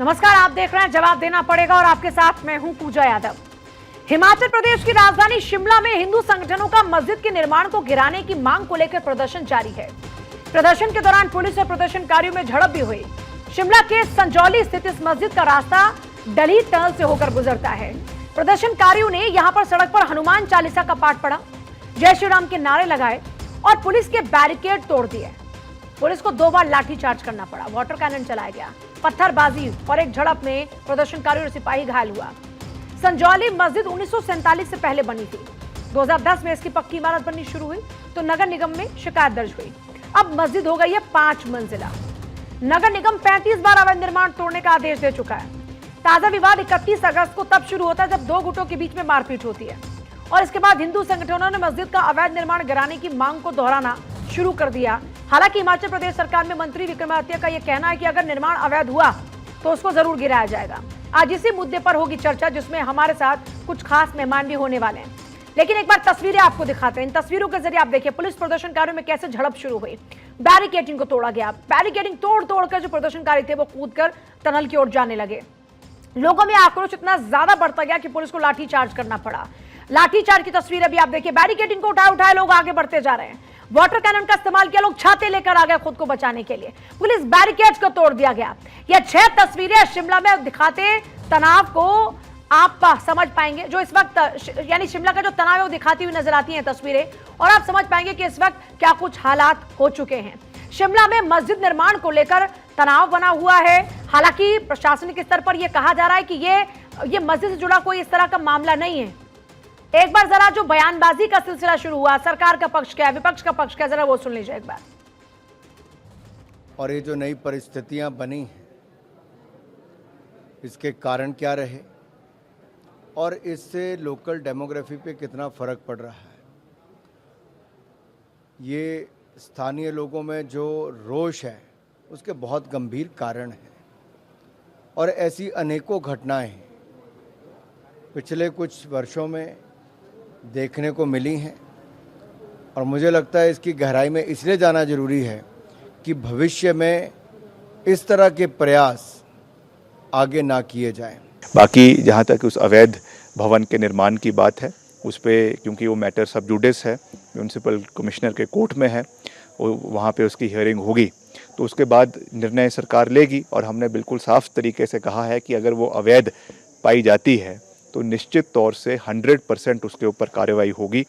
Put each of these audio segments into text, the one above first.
नमस्कार, आप देख रहे हैं जवाब देना पड़ेगा और आपके साथ मैं हूं पूजा यादव। हिमाचल प्रदेश की राजधानी शिमला में हिंदू संगठनों का मस्जिद के निर्माण को गिराने की मांग को लेकर प्रदर्शन जारी है। प्रदर्शन के दौरान पुलिस और प्रदर्शनकारियों में झड़प भी हुई। शिमला के संजौली स्थित इस मस्जिद का रास्ता डली टनल से होकर गुजरता है। प्रदर्शनकारियों ने यहां पर सड़क पर हनुमान चालीसा का पाठ पढ़ा, जय श्री राम के नारे लगाए और पुलिस के बैरिकेड तोड़ दिए। पुलिस को 2 बार लाठीचार्ज करना पड़ा, वाटर कैनन चलाया गया, पत्थरबाजी और एक झड़प में प्रदर्शनकारियों और सिपाही घायल हुआ। संजौली मस्जिद 1947 से पहले बनी थी। 2010 में इसकी पक्की इमारत बननी शुरू हुई तो नगर निगम में शिकायत दर्ज हुई। अब मस्जिद हो गई है 5 मंजिला। नगर निगम 35 बार अवैध निर्माण तोड़ने का आदेश दे चुका है। ताजा विवाद 31 अगस्त को तब शुरू होता है जब 2 गुटों के बीच में मारपीट होती है और इसके बाद हिंदू संगठनों ने मस्जिद का अवैध निर्माण गिराने की मांग को दोहराना शुरू कर दिया। हालांकि हिमाचल प्रदेश सरकार में मंत्री विक्रमादित्य का यह कहना है कि अगर निर्माण अवैध हुआ तो उसको जरूर गिराया जाएगा। आज इसी मुद्दे पर होगी चर्चा, जिसमें हमारे साथ कुछ खास मेहमान भी होने वाले हैं। लेकिन एक बार तस्वीरें आपको दिखाते हैं। इन तस्वीरों के जरिए आप देखिए पुलिस प्रदर्शनकारियों में कैसे झड़प शुरू हुई। बैरिकेडिंग को तोड़ा गया। बैरिकेडिंग तोड़ जो प्रदर्शनकारी थे वो कूदकर टनल की ओर जाने लगे। लोगों में आक्रोश इतना ज्यादा बढ़ता गया कि पुलिस को लाठीचार्ज करना पड़ा। लाठीचार्ज की तस्वीर अभी आप देखिए। बैरिकेडिंग को उठाए लोग आगे बढ़ते जा रहे हैं। वाटर कैनन का इस्तेमाल किया, लोग छाते लेकर आ गए खुद को बचाने के लिए। पुलिस बैरिकेड्स को तोड़ दिया गया। ये 6 तस्वीरें शिमला में दिखाते तनाव को आप समझ पाएंगे। जो इस वक्त यानी शिमला का जो तनाव है वो दिखाती हुई नजर आती हैं तस्वीरें, और आप समझ पाएंगे कि इस वक्त क्या कुछ हालात हो चुके हैं। शिमला में मस्जिद निर्माण को लेकर तनाव बना हुआ है। हालांकि प्रशासनिक स्तर पर यह कहा जा रहा है कि ये मस्जिद से जुड़ा कोई इस तरह का मामला नहीं है। एक बार जरा जो बयानबाजी का सिलसिला शुरू हुआ, सरकार का पक्ष क्या है, विपक्ष का पक्ष क्या है, जरा वो सुन लीजिए एक बार। और ये जो नई परिस्थितियां बनी इसके कारण क्या रहे और इससे लोकल डेमोग्राफी पे कितना फर्क पड़ रहा है, ये स्थानीय लोगों में जो रोष है उसके बहुत गंभीर कारण हैं। और ऐसी अनेकों घटनाएं पिछले कुछ वर्षों में देखने को मिली हैं और मुझे लगता है इसकी गहराई में इसलिए जाना जरूरी है कि भविष्य में इस तरह के प्रयास आगे ना किए जाएं। बाकी जहाँ तक उस अवैध भवन के निर्माण की बात है उस पर, क्योंकि वो मैटर सब जुडिस है, म्यूनसिपल कमिश्नर के कोर्ट में है, वहाँ पे उसकी हियरिंग होगी तो उसके बाद निर्णय सरकार लेगी। और हमने बिल्कुल साफ तरीके से कहा है कि अगर वो अवैध पाई जाती है तो निश्चित तौर से 100% उसके ऊपर कार्रवाई होगी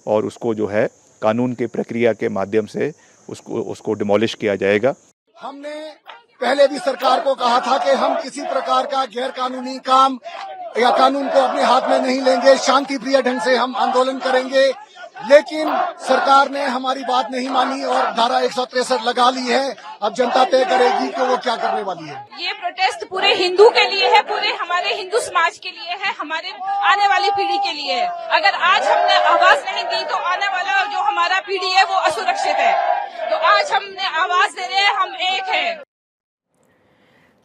और उसको जो है कानून की प्रक्रिया के माध्यम से उसको डिमोलिश किया जाएगा। हमने पहले भी सरकार को कहा था कि हम किसी प्रकार का गैर कानूनी काम या कानून को अपने हाथ में नहीं लेंगे, शांति प्रिय ढंग से हम आंदोलन करेंगे, लेकिन सरकार ने हमारी बात नहीं मानी और धारा 163 लगा ली है। अब जनता तय करेगी कि वो क्या करने वाली है। ये प्रोटेस्ट पूरे हिंदू के लिए है, पूरे हमारे हिंदू समाज के लिए है, हमारे आने वाली पीढ़ी के लिए है। अगर आज हमने आवाज नहीं दी तो आने वाला जो हमारा पीढ़ी है वो असुरक्षित है। तो आज हमने आवाज दे रहे हैं, हम एक हैं।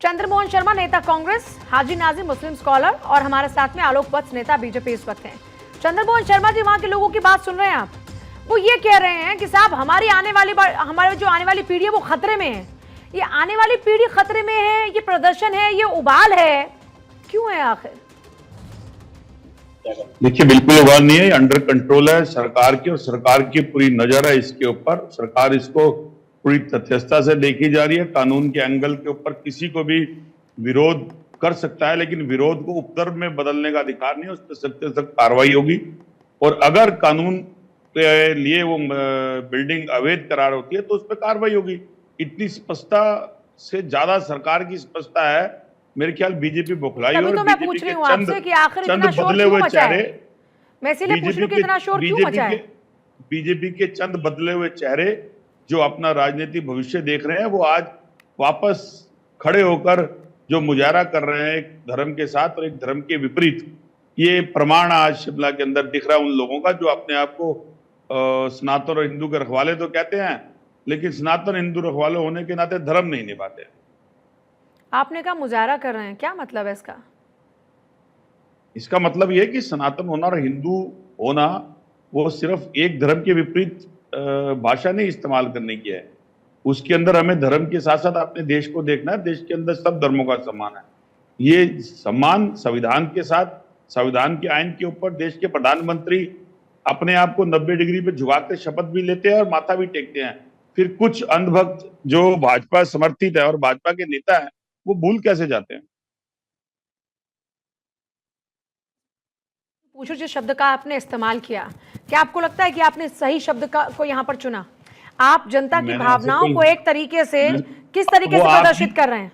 चंद्रमोहन शर्मा नेता कांग्रेस, हाजी नाजिम मुस्लिम स्कॉलर और हमारे साथ में आलोक वत्स नेता बीजेपी इस वक्त हैं। चंद्रमोहन शर्मा जी वहां के लोगों की बात सुन रहे हैं आप। वो ये कह रहे हैं कि साहब हमारी हमारे जो आने वाली पीढ़ी है वो खतरे में है। ये आने वाली पीढ़ी खतरे में है, ये प्रदर्शन है, ये उबाल है, क्यों है आखिर? देखिए, बिल्कुल उबाल नहीं है, अंडर कंट्रोल है सरकार की और सरकार की पूरी नजर है इसके ऊपर। सरकार इसको पूरी तथ्यता से देखी जा रही है। कानून के एंगल के ऊपर किसी को भी विरोध कर सकता है, लेकिन विरोध को उपद्रव में बदलने का अधिकार नहीं है। उस पर सख्त से सख्त कार्रवाई होगी और अगर कानून के लिए वो बिल्डिंग अवैध करार होती है तो उस पर कार्रवाई होगी। इतनी स्पष्टता से ज्यादा सरकार की स्पष्टता है मेरे ख्याल बीजेपी बौखलाई और बीजेपी के चंद बदले हुए चेहरे, बीजेपी के चंद बदले हुए चेहरे जो अपना राजनीतिक भविष्य देख रहे हैं वो आज वापस खड़े होकर जो मुजाहरा कर रहे हैं एक धर्म के साथ और एक धर्म के विपरीत, ये प्रमाण आज शिमला के अंदर दिख रहा है उन लोगों का जो अपने आप को सनातन और हिंदू के रखवाले तो कहते हैं, लेकिन सनातन हिंदू रखवाले होने के नाते धर्म नहीं निभाते। आपने कहा मुजाहरा कर रहे हैं, क्या मतलब है इसका? इसका मतलब यह है कि सनातन होना और हिंदू होना वो सिर्फ एक धर्म के विपरीत भाषा नहीं इस्तेमाल करने की है। उसके अंदर हमें धर्म के साथ साथ अपने देश को देखना है। देश के अंदर सब धर्मों का सम्मान है। ये सम्मान संविधान के साथ, संविधान के आयन के ऊपर देश के प्रधानमंत्री अपने आप को 90 डिग्री पे झुका के शपथ भी लेते हैं और माथा भी टेकते हैं। फिर कुछ अंधभक्त जो भाजपा समर्थित है और भाजपा के नेता हैं, वो भूल कैसे जाते हैं? पूछो जिस शब्द का आपने इस्तेमाल किया, क्या आपको लगता है कि आपने सही शब्द को यहाँ पर चुना? आप जनता की भावनाओं को एक तरीके से किस तरीके से प्रदर्शित कर रहे हैं?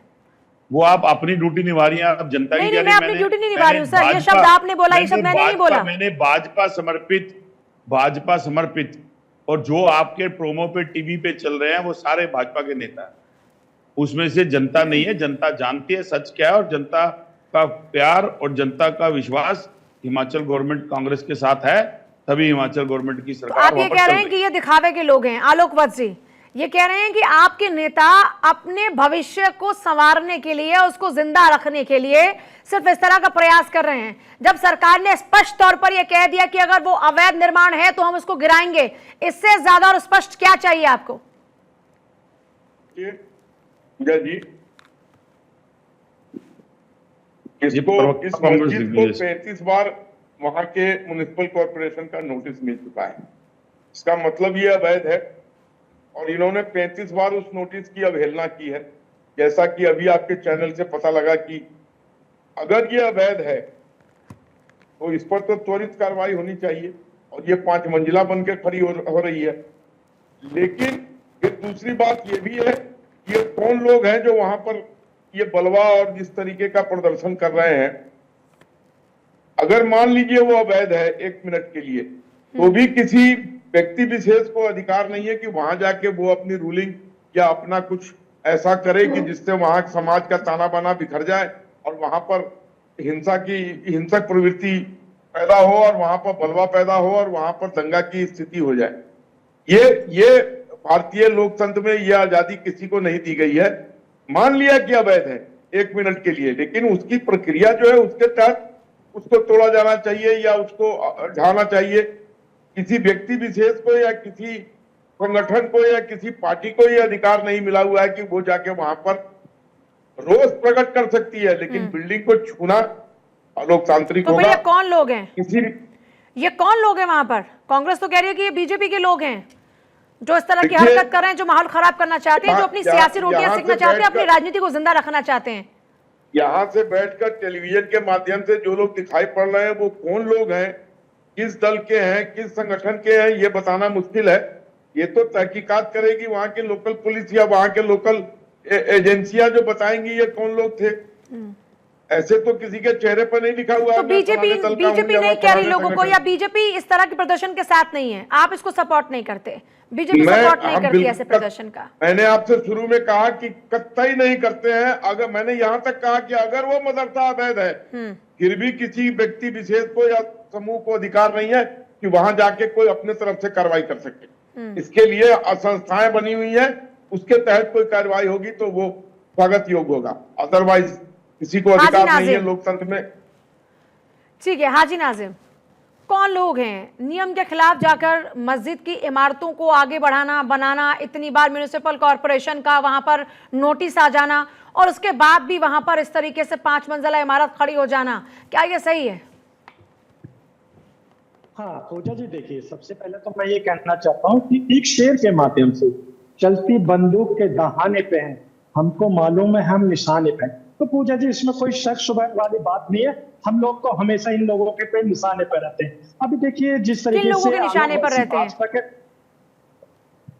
वो आप अपनी ड्यूटी निभा रही हैं, आप जनता की। नहीं, मैं अपनी ड्यूटी नहीं निभा रही हूँ सर। ये शब्द आपने बोला, ये शब्द मैंने नहीं बोला। मैंने भाजपा समर्पित और जो आपके प्रोमो पे टीवी पे चल रहे हैं वो सारे भाजपा के नेता हैं। उसमें से जनता नहीं है, जनता जानती है सच क्या है, और जनता का प्यार और जनता का विश्वास हिमाचल गवर्नमेंट कांग्रेस के साथ है, तभी हिमाचल गवर्नमेंट की सरकार। आप ये कह रहे हैं कि ये दिखावे के लोग हैं? आलोकवत जी ये कह रहे हैं कि आपके नेता अपने भविष्य को संवारने के लिए, उसको जिंदा रखने के लिए सिर्फ इस तरह का प्रयास कर रहे हैं, जब सरकार ने स्पष्ट तौर पर यह कह दिया कि अगर वो अवैध निर्माण है तो हम उसको गिराएंगे। इससे ज्यादा और स्पष्ट क्या चाहिए आपको? जी इसको 35 बार वहां के म्युनिसिपल कॉर्पोरेशन का नोटिस मिल चुका है। इसका मतलब ये अवैध है और इन्होंने 35 बार उस नोटिस की अवहेलना की है। जैसा कि अभी आपके चैनल से पता लगा कि अगर ये अवैध है तो इस पर तो त्वरित कार्रवाई होनी चाहिए और ये 5 मंजिला बनकर खड़ी हो रही है। लेकिन फिर दूसरी बात ये भी है, ये कौन लोग हैं जो वहां पर ये बलवा और जिस तरीके का प्रदर्शन कर रहे हैं। अगर मान लीजिए वो अवैध है 1 मिनट के लिए, तो भी किसी व्यक्ति विशेष को अधिकार नहीं है कि वहां जाके वो अपनी रूलिंग या अपना कुछ ऐसा करे कि जिससे वहां समाज का ताना बाना बिखर जाए और वहां पर हिंसक प्रवृत्ति पैदा हो और वहां पर बलवा पैदा हो और वहां पर दंगा की स्थिति हो जाए। ये भारतीय लोकतंत्र में यह आजादी किसी को नहीं दी गई है। मान लिया कि अवैध है 1 मिनट के लिए, लेकिन उसकी प्रक्रिया जो है उसके तहत उसको तोड़ा जाना चाहिए या उसको ढाना चाहिए। किसी व्यक्ति विशेष को या किसी संगठन को या किसी पार्टी को यह अधिकार नहीं मिला हुआ है कि वो जाके वहां पर रोष प्रकट कर सकती है, लेकिन बिल्डिंग को छूना अलोकतांत्रिक होगा। ये कौन लोग हैं? ये कौन लोग हैं वहां पर? कांग्रेस तो कह रही है कि ये बीजेपी के लोग हैं जो इस तरह की हरकत कर रहे हैं, जो माहौल खराब करना चाहते हैं, जो अपनी सियासी रोटियां सेकना चाहते हैं, अपनी राजनीति को जिंदा रखना चाहते हैं। यहाँ से बैठकर टेलीविजन के माध्यम से जो लोग दिखाई पड़ रहे हैं वो कौन लोग हैं, किस दल के हैं, किस संगठन के हैं, ये बताना मुश्किल है। ये तो तहकीकात करेगी वहां के लोकल पुलिस या वहां के लोकल एजेंसियां जो बताएंगी ये कौन लोग थे। ऐसे तो किसी के चेहरे पर नहीं लिखा हुआ। तो बीजेपी नहीं कह रही लोगों को, या बीजेपी इस तरह के प्रदर्शन के साथ नहीं है? आप इसको सपोर्ट नहीं करते? बीजेपी सपोर्ट नहीं करती ऐसे प्रदर्शन का? मैंने आपसे शुरू में कहा कि कतई नहीं करते हैं। अगर मैंने यहाँ तक कहा कि अगर वो मदरसा अवैध है फिर भी किसी व्यक्ति विशेष को या समूह को अधिकार नहीं है कि वहां जाके कोई अपने तरफ से कार्रवाई कर सके। इसके लिए संस्थाएं बनी हुई है, उसके तहत कोई कार्रवाई होगी तो वो स्वागत योग्य होगा, अदरवाइज किसी को अधिकार नहीं है लोकतंत्र में। ठीक है हाजी नाजिम, कौन लोग हैं नियम के खिलाफ जाकर मस्जिद की इमारतों को आगे बढ़ाना, बनाना, इतनी बार म्युनिसिपल कॉर्पोरेशन का वहां पर नोटिस आ जाना और उसके बाद भी वहां पर इस तरीके से 5 मंजिला इमारत खड़ी हो जाना, क्या ये सही है? हाँ पूजा जी, देखिए सबसे पहले तो मैं ये कहना चाहता हूँ कि एक शेर के माध्यम से, चलती बंदूक के दहाने पे हैं, हमको मालूम है हम निशाने पे। तो पूजा जी इसमें कोई शक शुबह वाली बात नहीं है, हम लोग तो हमेशा इन लोगों के पे निशाने पर रहते हैं। अभी देखिए जिस तरीके से निशाने पर रहते हैं।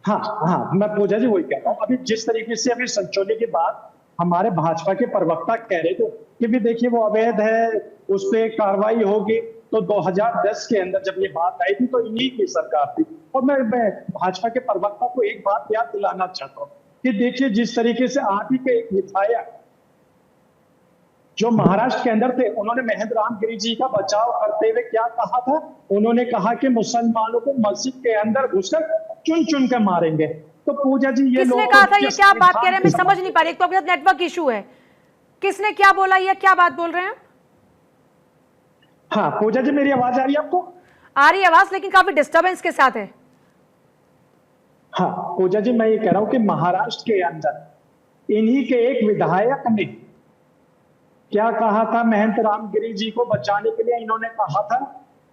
हाँ मैं पूजा जी वही कह रहा हूँ। अभी जिस तरीके से अभी संचोली की बात हमारे भाजपा के प्रवक्ता कह रहे थे कि भी देखिए वो अवैध है, उस पर कार्रवाई होगी, तो 2010 के अंदर जब ये बात आई थी तो इन्हीं की सरकार थी। और मैं भाजपा के प्रवक्ता को एक बात याद दिलाना चाहता हूँ कि देखिए जिस तरीके से आप ही के एक विधायक जो महाराष्ट्र के अंदर थे, उन्होंने महेंद्र राम गिरी जी का बचाव करते हुए क्या कहा था? उन्होंने कहा कि मुसलमानों को मस्जिद के अंदर घुसकर चुन चुन कर मारेंगे। तो पूजा जी ये किसने कहा था? ये क्या बात कह रहे हैं, मैं समझ नहीं पा रही। एक तो नेटवर्क इशू है, किसने क्या बोला, ये क्या बात बोल रहे हैं? हाँ पूजा जी मेरी आवाज आ रही है आपको? आ रही आवाज, लेकिन काफी डिस्टर्बेंस के साथ है। हाँ पूजा जी मैं ये कह रहा हूं कि महाराष्ट्र के अंदर इन्हीं के एक विधायक ने क्या कहा था महंत रामगिरी जी को बचाने के लिए? इन्होंने कहा था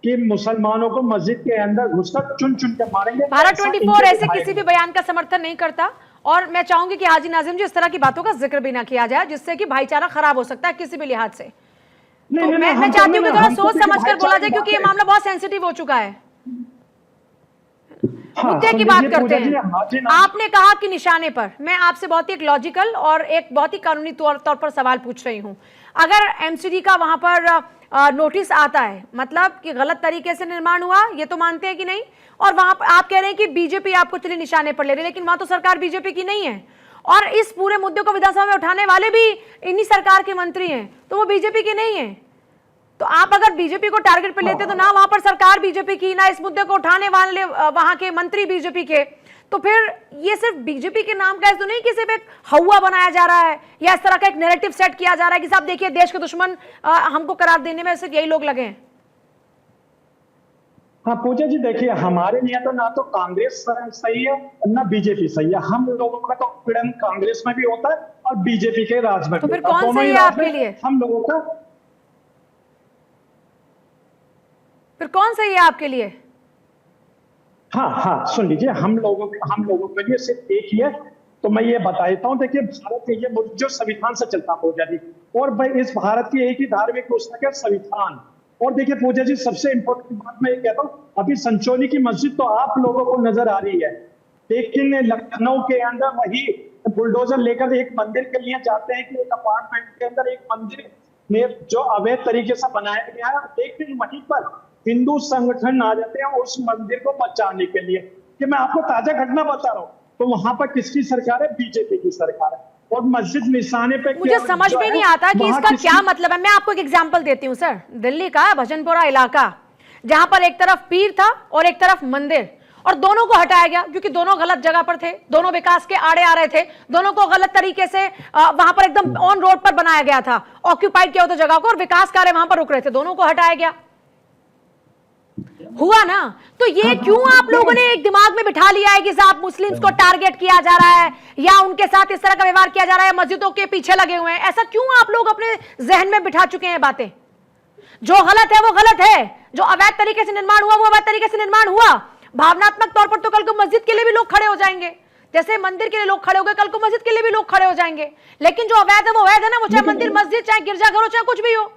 कि मुसलमानों को मस्जिद के अंदर घुसकर चुन चुन कर मारेंगे। भारत ऐसा 24 इनके ऐसे भाई किसी भी बयान का समर्थन नहीं करता, और मैं चाहूंगी कि हाजी नाजिम जी इस तरह की बातों का जिक्र भी ना किया जाए, जिससे कि भाईचारा खराब हो सकता है किसी भी लिहाज से। तो मैं चाहती हूँ कि थोड़ा सोच समझ कर बोला जाए, क्योंकि ये मामला बहुत सेंसिटिव हो चुका है। मुद्दे की बात करते हैं। आपने कहा कि निशाने पर, मैं आपसे बहुत ही एक लॉजिकल और एक बहुत ही कानूनी तौर पर सवाल पूछ रही हूं। अगर एमसीडी का वहां पर नोटिस आता है, मतलब कि गलत तरीके से निर्माण हुआ, ये तो मानते हैं कि नहीं, और वहां पर आप कह रहे हैं कि बीजेपी आपको चलिए निशाने पर ले रही है, लेकिन वहां तो सरकार बीजेपी की नहीं है, और इस पूरे मुद्दे को विधानसभा में उठाने वाले भी इन्हीं सरकार के मंत्री हैं, तो वो बीजेपी की नहीं है। तो आप अगर बीजेपी को टारगेट पे लेते तो ना वहां पर सरकार बीजेपी की, ना इस मुद्दे को उठाने वाले वहां के मंत्री बीजेपी के, तो फिर ये सिर्फ बीजेपी के नाम का तो नहीं कि सिर्फ एक हवा बनाया जा रहा है या इस तरह का एक नैरेटिव सेट किया जा रहा है कि साहब देखिए देश के दुश्मन हमको करार देने में सिर्फ यही लोग लगे हैं। हाँ पूजा जी, देखिए हमारे लिए तो ना तो कांग्रेस सही है ना बीजेपी सही है। हम लोगों का तो पीड़न कांग्रेस में भी होता है और बीजेपी के राज में। तो फिर कौन सही है आपके लिए? हम लोगों का फिर कौन सही है आपके लिए? हाँ सुन लीजिए, हम लोगों के लिए सिर्फ एक ही है। तो मैं ये बता देता हूँ, देखिए भारत ये मुल्क जो संविधान से चलता पूजा जी, और भाई इस भारत की एक ही धार्मिक पुस्तक है संविधान। और देखिए पूजा जी, सबसे इंपॉर्टेंट बात मैं ये कहता हूँ, अभी संचोली की मस्जिद तो आप लोगों को नजर आ रही है, लेकिन लखनऊ के अंदर वही बुलडोजर लेकर एक मंदिर के लिए जाते हैं कि एक अपार्टमेंट के अंदर एक मंदिर में जो अवैध तरीके से बनाया गया है, लेकिन वहीं पर हिंदू संगठन आ जाते हैं उस मंदिर को बचाने के लिए। कि मैं आपको ताजा घटना बता रहा हूँ, तो वहां पर किसकी सरकार है? बीजेपी की सरकार है। और मस्जिद निशाने पे मुझे समझ में नहीं आता कि इसका क्या मतलब है। मैं आपको एक एग्जांपल देती हूँ सर, दिल्ली का भजनपुरा इलाका, जहां पर एक तरफ पीर था और एक तरफ मंदिर, और दोनों को हटाया गया क्योंकि दोनों गलत जगह पर थे, दोनों विकास के आड़े आ रहे थे, दोनों को गलत तरीके से वहां पर एकदम ऑन रोड पर बनाया गया था, ऑक्यूपाइड किया हुआ जगह को, और विकास कार्य वहां पर रुक रहे थे, दोनों को हटाया गया। हुआ ना? तो ये क्यों आप लोगों ने एक दिमाग में बिठा लिया है कि साहब मुस्लिम्स को टारगेट किया जा रहा है या उनके साथ इस तरह का व्यवहार किया जा रहा है, मस्जिदों के पीछे लगे हुए हैं? ऐसा क्यों आप लोग अपने जहन में बिठा चुके हैं बातें? जो गलत है वो गलत है, जो अवैध तरीके से निर्माण हुआ वो अवैध तरीके से निर्माण हुआ। भावनात्मक तौर पर तो कल को मस्जिद के लिए भी लोग खड़े हो जाएंगे, जैसे मंदिर के लिए लोग खड़े हो गए, कल को मस्जिद के लिए भी लोग खड़े हो जाएंगे। लेकिन जो अवैध है वो अवैध है ना, वो चाहे मंदिर मस्जिद, चाहे गिरजाघर हो, चाहे कुछ भी हो।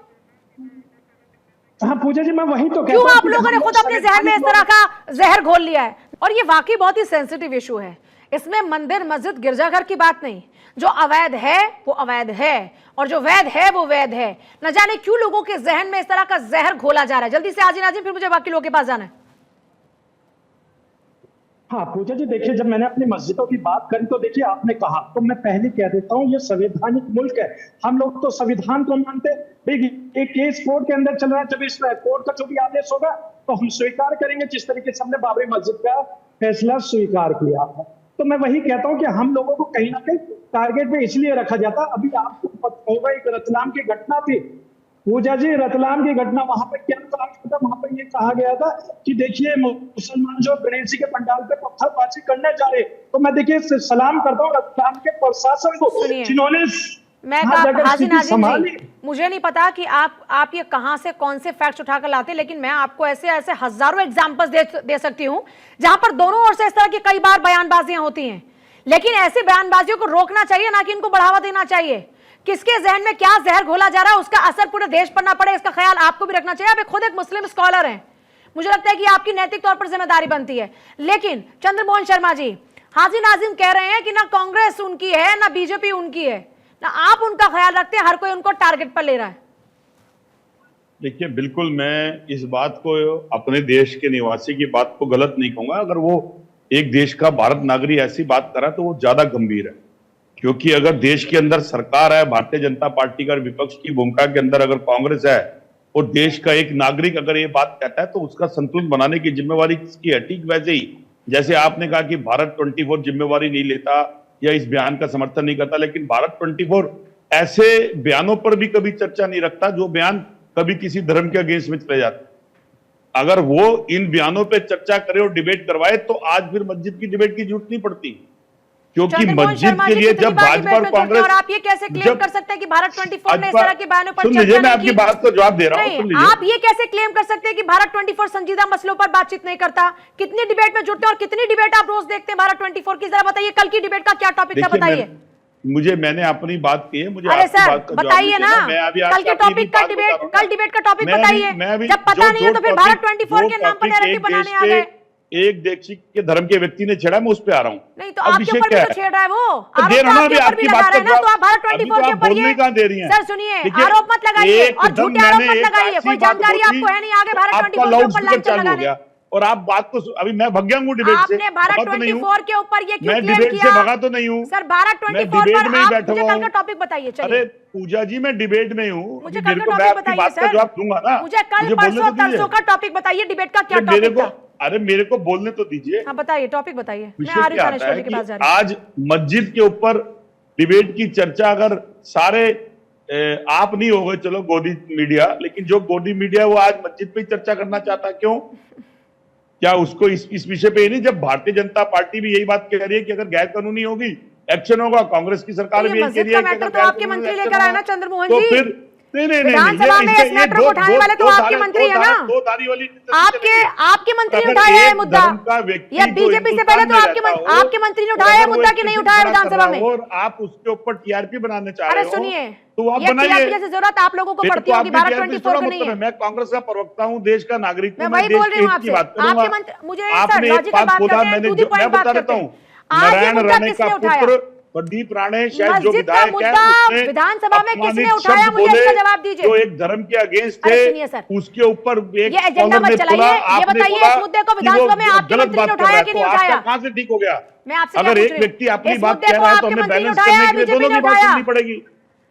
हाँ पूजा जी, मैं वही तो क्यों आप लोगों ने खुद अपने जहन में इस तरह का जहर घोल लिया है? और ये वाकई बहुत ही सेंसिटिव इशू है, इसमें मंदिर मस्जिद गिरजाघर की बात नहीं, जो अवैध है वो अवैध है और जो वैध है वो वैध है। न जाने क्यों लोगों के जहन में इस तरह का जहर घोला जा रहा है। जल्दी से हाजी नाजिम, फिर मुझे बाकी लोगों के पास जाना है। हाँ पूजा जी, देखिए जब मैंने अपनी मस्जिदों की बात करी तो देखिए आपने कहा, तो मैं पहले कह देता हूँ ये संवैधानिक मुल्क है, हम लोग तो संविधान को मानते। एक केस कोर्ट के अंदर चल रहा है, जब इस कोर्ट का जो भी आदेश होगा तो हम स्वीकार करेंगे, जिस तरीके से हमने बाबरी मस्जिद का फैसला स्वीकार किया है। तो मैं वही कहता हूँ कि हम लोगों को कहीं ना कहीं टारगेट पे इसलिए रखा जाता। अभी आपको पता होगा एक रतलाम की घटना थी पूजा जी, रतलाम की घटना, वहां पर क्या कहा गया था? वहां पर ये कहा गया था कि देखिए मुसलमान जो गणेश जी के पंडाल पे पत्थरबाजी करने जा रहे, तो मैं देखिए सलाम करता हूँ रतलाम के प्रशासन को, जिन्होंने मैं हाजी नाजिम जी, मुझे नहीं पता कि आप ये कहां से कौन से फैक्ट्स उठाकर लाते, लेकिन मैं आपको ऐसे ऐसे हजारों एग्जांपल्स दे सकती हूं जहां पर दोनों ओर से इस तरह की कई बार बयानबाजियां होती हैं। लेकिन ऐसी बयानबाजियों को रोकना चाहिए, ना कि इनको बढ़ावा देना चाहिए। किसके जहन में क्या जहर घोला जा रहा है उसका असर पूरे देश पर ना पड़े, इसका ख्याल आपको भी रखना चाहिए। आप खुद एक मुस्लिम स्कॉलर हैं, मुझे लगता है कि आपकी नैतिक तौर पर जिम्मेदारी बनती है। लेकिन चंद्रमोहन शर्मा जी, हाजी नाजिम कह रहे हैं कि ना कांग्रेस उनकी है ना बीजेपी उनकी है, ना आप उनका ख्याल रखते हैं, हर कोई उनको टारगेट पर ले रहा है। देखिए बिल्कुल मैं इस बात को, अपने देश के निवासी की बात को गलत नहीं कहूंगा। अगर वो एक देश का भारत नागरिक ऐसी बात करा तो वो ज्यादा गंभीर है, क्योंकि अगर देश के अंदर सरकार है, भारतीय जनता पार्टी का विपक्ष की भूमिका के अंदर अगर कांग्रेस है और देश का एक नागरिक अगर ये बात कहता है तो उसका संतुलन बनाने की जिम्मेवारी किसकी है? ठीक वैसे ही जैसे आपने कहा कि भारत 24 जिम्मेवारी नहीं लेता या इस बयान का समर्थन नहीं करता, लेकिन भारत 24 ऐसे बयानों पर भी कभी चर्चा नहीं रखता जो बयान कभी किसी धर्म के अगेंस्ट में चले जाते। अगर वो इन बयानों पर चर्चा करे और डिबेट करवाए तो आज फिर मस्जिद की डिबेट की जरूरत नहीं पड़ती। क्योंकि चंद्रमोहन मस्जिद शर्मा के जी लिए कितनी जब बार भाजपा डिबेट और में जुड़ते हैं कांग्रेस और आप ये कैसे क्लेम जब कर सकते हैं कि भारत 24 ने इस तरह के बयानों पर सुन चर्चा लीजिए, मैं नहीं आपकी की? बात को जवाब दे रहा हूं, नहीं, सुन लीजिए। आप ये कैसे क्लेम कर सकते हैं कि भारत 24 संजीदा मसलों पर बातचीत नहीं करता? कितनी डिबेट में जुड़ते हैं और कितनी डिबेट आप रोज देखते हैं भारत 24 की? जरा बताइए, कल की डिबेट का क्या टॉपिक था, देखिए, बताइए। मैंने अपनी बात की है, मुझे अरे आपकी सर बात का जवाब बताइए नहीं ना, देना। मैं अभी कल के आपकी टॉपिक का बात बता रहा डिबेट, हूं ना। कल डिबेट का टॉपिक मैं बताइए। अभी जब पता नहीं है तो फिर भारत 24 के नाम पर नैरेटिव बनाने आ गए। एक देशी के धर्म के व्यक्ति ने छेड़ा, मैं उस पे आ रहा हूँ। नहीं तो आपके ऊपर भी तो छेड़ रहा है वो, आरोप दे तो रहा हूं आपके अभी ऊपर भी आपकी लगा बात रहा है ना, तो आप भारत अभी 24 तो के आप ऊपर बोलने ये कहाँ दे रही हैं? सर सुनिए, देखिए, आरोप मत लगाइए और एकदम झूठे आरोप मत मैंने लगाइए, एक कोई ऐसी बात जानकारी बोली, आपको है नहीं आगे भारत आपका 24 के लाउड ऊपर स्पीकर लांछन चालू हो लगाने। गया और आप बात को अभी मैं भग गया हूँ डिबेट से। आपने भारत भगा तो नहीं हूँ। 24 के ऊपर ये क्यों मैं क्लेम डिबेट किया? से भगा तो नहीं हूँ सर भारत मैं 24 डिबेट पर में ही आप बैठा मुझे हुआ कल का हूँ। टॉपिक बताइए, अरे चलिए। पूजा जी, मैं डिबेट में हूँ, मुझे मेरे कल को का मैं टॉपिक आपकी बताइए बात का सर, जवाब दूंगा ना। मुझे कल मुझे बोलने परसों तो दीजिए। तरसों का टॉपिक बताइए, डिबेट का क्या अरे मेरे टॉपिक को था? अरे मेरे को बोलने तो दीजिए। हाँ बताइए, टॉपिक बताइए, मैं विषय आ रही क्या हूँ आता थानेश्वर है जी के कि पास जा रही हूँ। आज मस्जिद के ऊपर डिबेट की चर्चा अगर सारे आप नहीं हो गए, चलो गोदी मीडिया, लेकिन जो गोदी मीडिया है वो आज मस्जिद पे ही चर्चा करना चाहता है, क्यों? क्या उसको इस विषय पे ही नहीं? जब भारतीय जनता पार्टी भी यही बात कह रही है कि अगर गैर कानूनी होगी एक्शन होगा, कांग्रेस की सरकार भी यही कह रही है कि मैटर अगर तो गैर आपके कानूनी मंत्री एक्शन लेकर आए ना होगा, चंद्रमोहन तो जी। फिर नहीं विधानसभा में इस मैटर को उठाने वाले तो आपके मंत्री है ना, दो धारी वाली आपके मंत्री ने उठाया है मुद्दा। ये बीजेपी से पहले तो आपके मंत्री ने उठाया है मुद्दा कि नहीं उठाया विधानसभा में? और आप उसके ऊपर टीआरपी बनाने चाह रहे अरे हो, सुनिए, तो आप ये बनाइए। टीआरपी जैसी जरूरत आप लोगों को पड़ती होगी, भारत 24 को नहीं है। मैं कांग्रेस का प्रवक्ता हूँ, देश का नागरिक हूँ, मैं वही बोल रही हूँ आपसे। आपके मंत्री मुझे सर लॉजिकल बात करते हैं, टू द पॉइंट बात करते हैं। आज ये मुद्दा किसने उठाया? प्रदीप राणे शायद जो मस्जिद का विधायक है, मुद्दा उसने विधानसभा में किसने अपमानित उठाया? शब्द मुझे इसका बोले, जवाब दीजिए। जो एक धर्म के अगेंस्ट अरे थे, सुनिए सर, उसके ऊपर एक ये एजेंडा मत चलाइए, ये बताइए इस मुद्दे को विधानसभा में आपके मंत्री ने उठाया कि नहीं उठाया? कहां से ठीक हो गया? मैं आपसे अगर एक व्यक्ति अपनी बात कह रहा है तो हमें बैलेंस करने के लिए दोनों की बात सुननी पड़ेगी।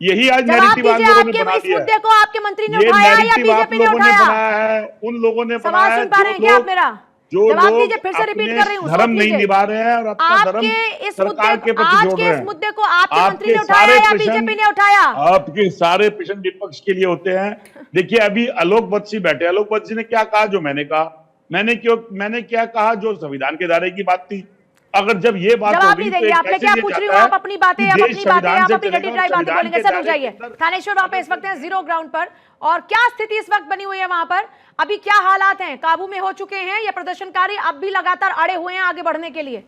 यही आज नैरेटिव आप लोगों ने बना दिया है। मुद्दे को आपके मंत्री ने ये उठाया या नैरेटिव आप बीजेपी ने लोगों ने उठाया? बनाया है, उन लोगों ने सवाल बनाया सुन पा रहे हैं क्या आप मेरा? जो जवाब लोग दीजिए, फिर से रिपीट कर रही हूँ, धर्म नहीं निभा रहे हैं और अपना धर्म आपके इस सरकार के मुद्दे प्रति आज जोड़ के रहे इस हैं। मुद्दे को आपके मंत्री ने आपके उठाया सारे या प्रश्न बीजेपी ने उठाया? आपके सारे प्रश्न विपक्ष के लिए होते हैं। देखिए अभी आलोक बत्सी बैठे, आलोक बत्सी ने क्या कहा जो मैंने कहा? मैंने क्या कहा जो संविधान के दायरे की बात थी? अगर जब ये बात जवाब होगी नहीं तो देंगे, आप क्या पूछ रही हो? आप अपनी बातें, आप अपनी बातें, आप अपनी रटी ड्राई बातें बोलेंगे। सर रुक जाइए, थानेश्वर वहां पे इस वक्त हैं जीरो ग्राउंड पर, और क्या स्थिति इस वक्त बनी हुई है वहां पर? अभी क्या हालात हैं? काबू में हो चुके हैं या प्रदर्शनकारी अब भी लगातार अड़े हुए हैं आगे बढ़ने के लिए?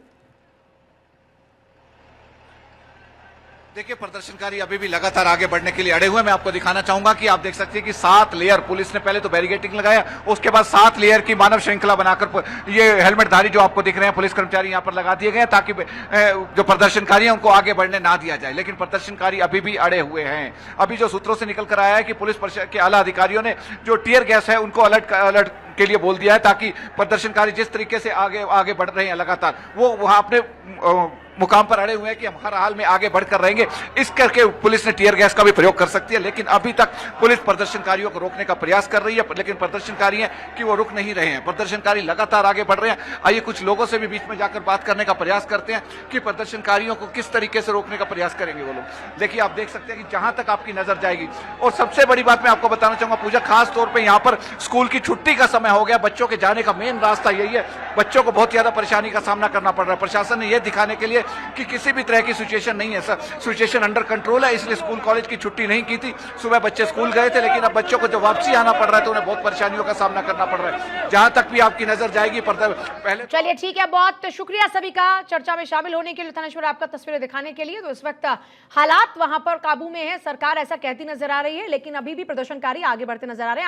देखिए, प्रदर्शनकारी अभी भी लगातार आगे बढ़ने के लिए अड़े हुए हैं। मैं आपको दिखाना चाहूंगा कि आप देख सकते हैं कि 7 लेयर पुलिस ने पहले तो बैरिकेडिंग लगाया, उसके बाद 7 लेयर की मानव श्रृंखला बनाकर ये हेलमेटधारी जो आपको दिख रहे हैं पुलिस कर्मचारी यहां पर लगा दिए गए ताकि जो प्रदर्शनकारी हैं उनको आगे बढ़ने ना दिया जाए। लेकिन प्रदर्शनकारी अभी भी अड़े हुए हैं। अभी जो सूत्रों से निकल कर आया है कि पुलिस के आला अधिकारियों ने जो टीयर गैस है उनको अलर्ट के लिए बोल दिया है ताकि प्रदर्शनकारी जिस तरीके से आगे बढ़ रहे हैं लगातार, वो वहां अपने मुकाम पर अड़े हुए हैं कि हम हर हाल में आगे बढ़कर रहेंगे। इस करके पुलिस ने टीयर गैस का भी प्रयोग कर सकती है, लेकिन अभी तक पुलिस प्रदर्शनकारियों को रोकने का प्रयास कर रही है, लेकिन प्रदर्शनकारी हैं कि वो रुक नहीं रहे हैं। प्रदर्शनकारी लगातार आगे बढ़ रहे हैं। आइए कुछ लोगों से भी बीच में जाकर बात करने का प्रयास करते हैं कि प्रदर्शनकारियों को किस तरीके से रोकने का प्रयास करेंगे वो लोग। देखिए, आप देख सकते हैं कि जहां तक आपकी नजर जाएगी, और सबसे बड़ी बात मैं आपको बताना चाहूंगा पूजा, खास तौर पर यहाँ पर स्कूल की छुट्टी का समय हो गया, बच्चों के जाने का मेन रास्ता यही है। बच्चों को बहुत ज्यादा परेशानी का सामना करना पड़ रहा है। प्रशासन ने यह दिखाने के लिए कि किसी भी तरह की सिचुएशन नहीं है, सर सिचुएशन अंडर कंट्रोल है, इसलिए स्कूल कॉलेज की छुट्टी नहीं की थी। सुबह बच्चे स्कूल गए थे, लेकिन अब बच्चों को जब वापसी आना पड़ रहा है तो उन्हें बहुत परेशानियों का सामना करना पड़ रहा है। जहां तक भी आपकी नजर जाएगी पहले। चलिए ठीक है, बहुत शुक्रिया सभी का चर्चा में शामिल होने के लिए, थानेश्वर आपका तस्वीरें दिखाने के लिए। तो इस वक्त हालात वहां पर काबू में है, सरकार ऐसा कहती नजर आ रही है, लेकिन अभी भी प्रदर्शनकारी आगे बढ़ते नजर आ रहे हैं।